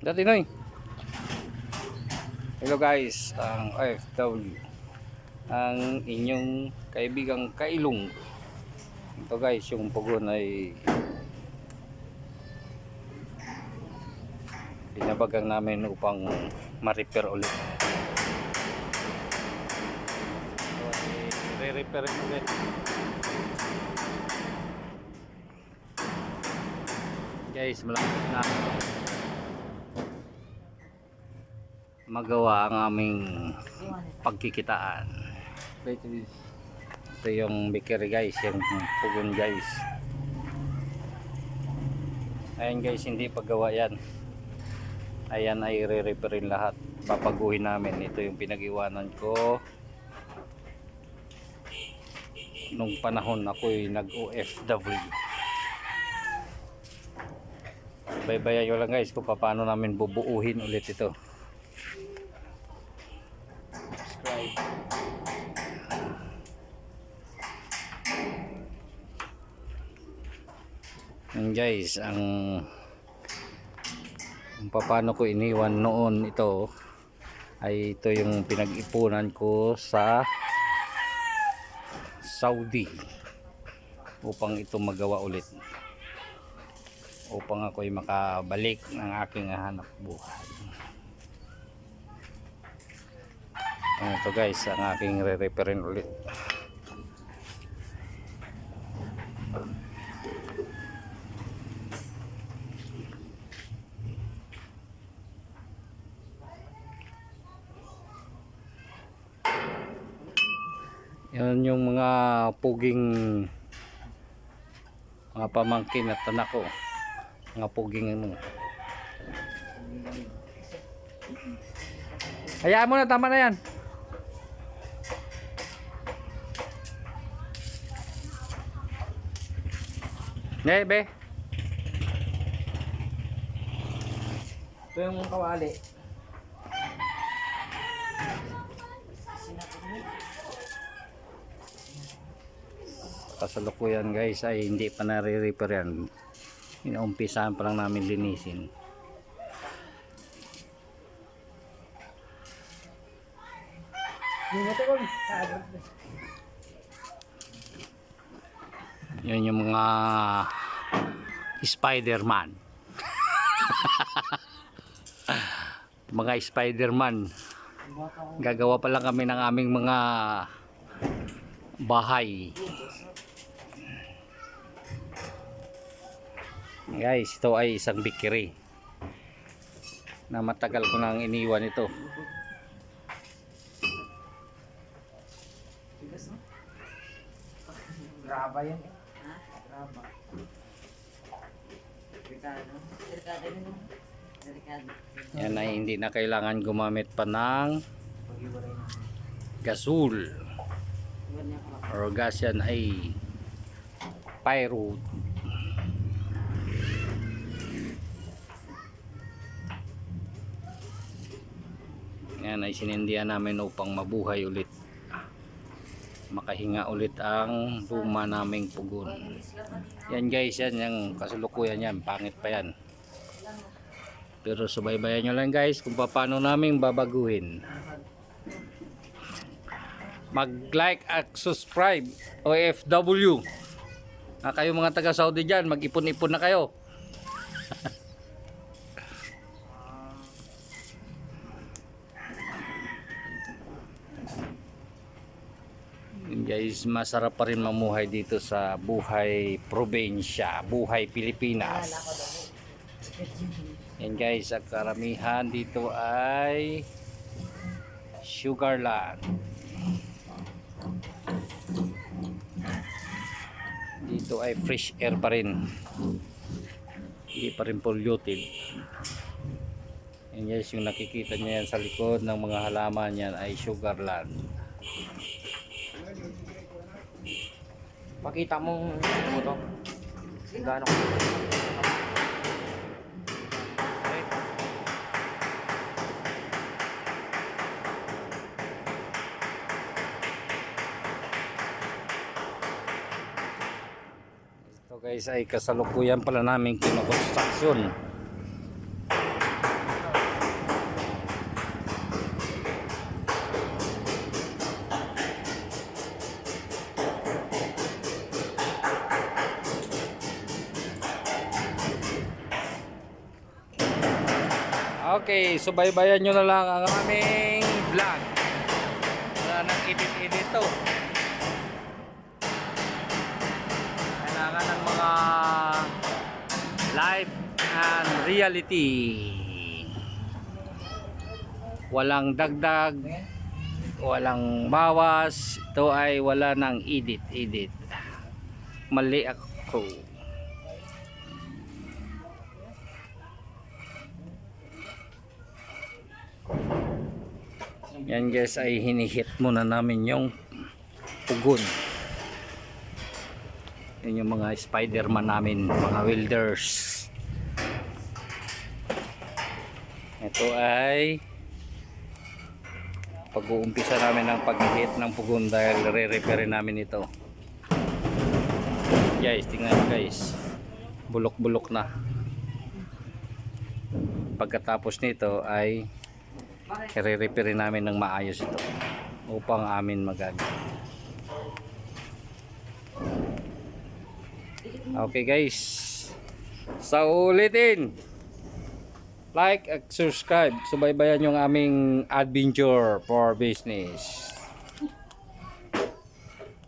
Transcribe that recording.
Dati Noy. Hello guys, ang OFW, ang inyong kaibigang Kailong. Ito guys, yung pugon ay binabagang namin upang ma-repair ulit. Ito ay re-repair ulit. Guys, malapit na magawa ang aming pagkikitaan. Ito yung bakery guys, yung pugon guys. Ayan guys, hindi paggawa yan. Ayan ay re-repairin lahat. Papaguhin namin. Ito yung pinag-iwanan ko nung panahon ako'y nag-OFW. Baybayan nyo lang guys kung paano namin bubuuhin ulit ito. And guys, ang paano ko iniwan noon ito ay ito yung pinag-ipunan ko sa Saudi upang ito magawa ulit, upang ako'y makabalik ng aking hanap buhay. Ito guys, ang aking re-repairin ulit. Yan yung mga puging mga pamangkin at anak ko, mga puging ano. Hayaan mo na, tama na yan. Be. Ito yung kawali. Kasalukuyan guys ay hindi pa nare-repair yan. Inaumpisahan pa lang namin linisin. Yan yung mga Spider-Man. Mga Spider-Man. Gagawa pa lang kami ng aming mga bahay. Guys, ito ay isang bakery na matagal ko nang iniwan ito. Graba yan eh. Graba. Yan ay hindi na kailangan gumamit pa ng gasol or gas. Yan ay pyro. Yan ay sinindihan namin upang mabuhay ulit, makahinga ulit ang luma naming pugon. Yan guys, yan yung kasalukuyan yan, pangit pa yan. Pero subaybayan nyo lang guys kung paano namin babaguhin. Mag like at subscribe OFW. Kayo mga taga Saudi dyan, mag ipon-ipon na kayo. Guys, masarap pa rin mamuhay dito sa buhay probinsya, buhay Pilipinas. Yan guys, ang karamihan dito ay Sugarland. Dito ay fresh air pa rin, hindi pa rin polluted. Yan guys, yung nakikita nyo yan sa likod ng mga halaman yan ay Sugarland. Pakita mong mo to. Gaano ko. Ito guys ay kasalukuyan pala namin kinokonstruksyon. Okay, subaybayan nyo na lang ang aming vlog. Wala nang edit-edit to. Kailangan ng mga live and reality. Walang dagdag, walang bawas. Ito ay wala nang edit-edit. Mali ako. Yan guys, ay hinihit muna namin yung pugon. Yan yung mga Spiderman namin, mga welders. Ito ay pag-uumpisa namin ng paghihit ng pugon dahil re-repair namin ito. Guys, tingnan nyo guys, bulok-bulok na. Pagkatapos nito ay i-repair namin ng maayos ito upang amin magamit. Okay guys, sa ulitin, like at subscribe, subaybayan yung aming adventure for business.